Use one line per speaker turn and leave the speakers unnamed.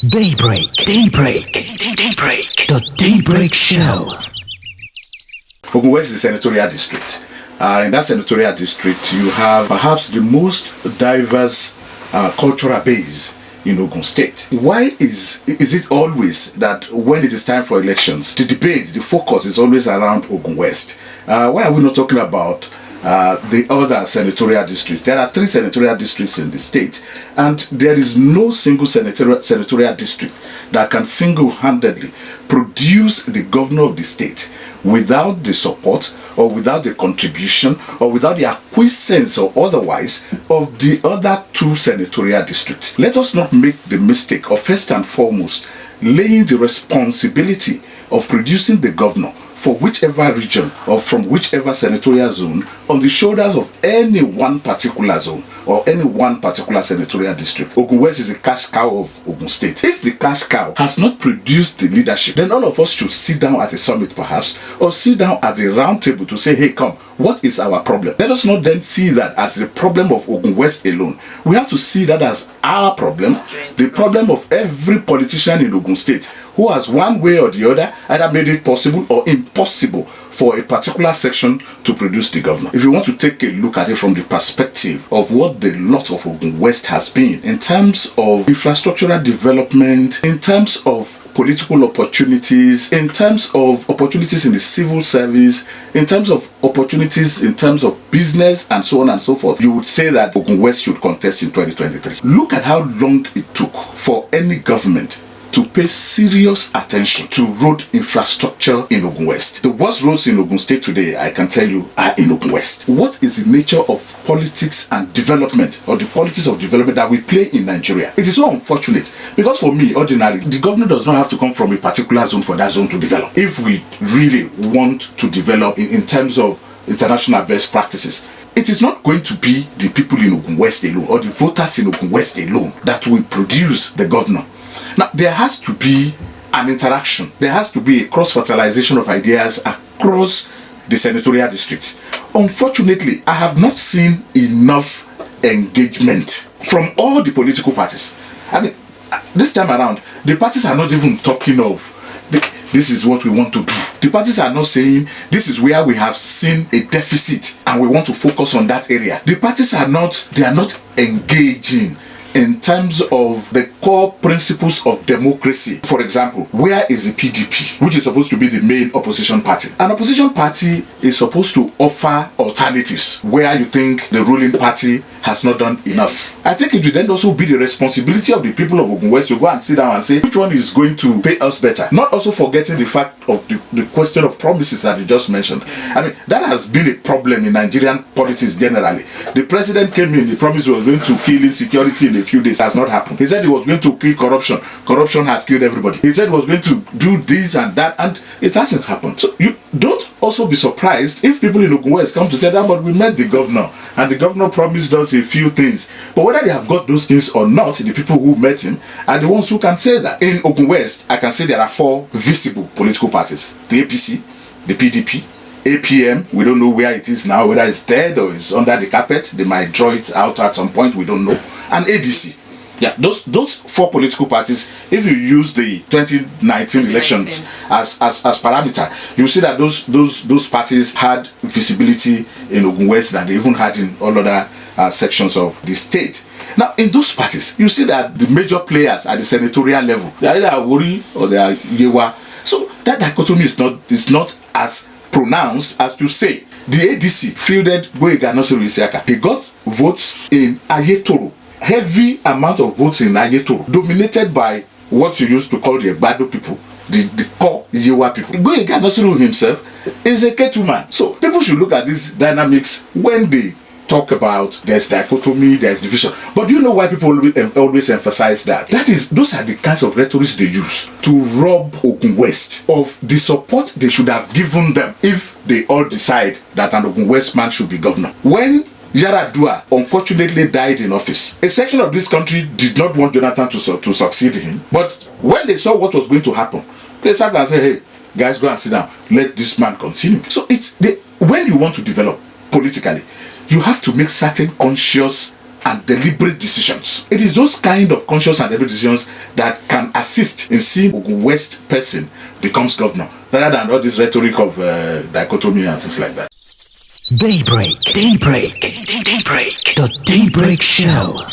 Daybreak. The Daybreak Show.
Hungbo West is a senatorial district. In that senatorial district, you have perhaps the most diverse cultural base in Ogun State. Why is it always that when it is time for elections, the debate, the focus is always around Ogun West? Why are we not talking about the other senatorial districts? There are 3 senatorial districts in the state, and there is no single senatorial district that can single-handedly produce the governor of the state without the support or without the contribution or without the acquiescence or otherwise of the other 2 senatorial districts. Let us not make the mistake of first and foremost laying the responsibility of producing the governor for whichever region or from whichever senatorial zone on the shoulders of any one particular zone or any one particular senatorial district. Ogun West is a cash cow of Ogun State. If the cash cow has not produced the leadership, then all of us should sit down at a summit perhaps, or sit down at the round table to say, hey, come, what is our problem? Let us not then see that as the problem of Ogun West alone. We have to see that as our problem, the problem of every politician in Ogun State who has one way or the other either made it possible or impossible for a particular section to produce the governor. If you want to take a look at it from the perspective of what the lot of Ogun West has been in terms of infrastructural development, in terms of political opportunities, in terms of opportunities in the civil service, in terms of opportunities in terms of business and so on and so forth, you would say that Ogun West should contest in 2023. Look at how long it took for any government to pay serious attention to road infrastructure in Ogun West. The worst roads in Ogun State today, I can tell you, are in Ogun West. What is the nature of politics and development, or the politics of development that we play in Nigeria? It is so unfortunate, because for me, ordinarily, the governor does not have to come from a particular zone for that zone to develop. If we really want to develop in terms of international best practices, it is not going to be the people in Ogun West alone, or the voters in Ogun West alone, that will produce the governor. Now, there has to be an interaction. There has to be a cross-fertilization of ideas across the senatorial districts. Unfortunately, I have not seen enough engagement from all the political parties. I mean, this time around, the parties are not even talking of this is what we want to do. The parties are not saying this is where we have seen a deficit and we want to focus on that area. The parties are not engaging in terms of the core principles of democracy. For example, where is the PDP, which is supposed to be the main opposition party? An opposition party is supposed to offer alternatives where you think the ruling party has not done enough. I think it would then also be the responsibility of the people of Ogun West to go and sit down and say which one is going to pay us better. Not also forgetting the fact of the question of promises that you just mentioned. I mean, that has been a problem in Nigerian politics generally. The president came in, the promise was going to kill insecurity in a few days. Has not happened. He said he was going to kill corruption. Corruption has killed everybody. He said he was going to do this and that, and it hasn't happened. So you don't also be surprised if people in Ogun West come to tell them, but we met the governor and the governor promised us a few things. But whether they have got those things or not, the people who met him are the ones who can say that. In Ogun West, I can say there are 4 visible political parties: the APC, the PDP, APM, we don't know where it is now, whether it's dead or it's under the carpet. They might draw it out at some point, we don't know. And ADC. Yeah, those 4 political parties, if you use the 2019 elections as parameter, you see that those parties had visibility in Ogun West that they even had in all other sections of the state. Now, in those parties, you see that the major players at the senatorial level, they are either Awori or they are Yewa. So that dichotomy is not as pronounced as to say the ADC fielded Boyega Nasiru Isiaka. He got votes in Ayetoro. Heavy amount of votes in Ayetoro, dominated by what you used to call the Egbado people, the core Yewa people. Boyega Nasiru himself is a Ketu man. So people should look at these dynamics when they talk about there's dichotomy, there's division. But do you know why people always emphasize that? Those are the kinds of rhetorics they use to rob Ogun West of the support they should have given them if they all decide that an Ogun West man should be governor. When Yaradua unfortunately died in office, a section of this country did not want Jonathan to succeed him. But when they saw what was going to happen, they sat and said, hey, guys, go and sit down. Let this man continue. So when you want to develop politically, you have to make certain conscious and deliberate decisions. It is those kind of conscious and deliberate decisions that can assist in seeing Ogun West person becomes governor, rather than all this rhetoric of dichotomy and things like that.
Daybreak. The Daybreak Show.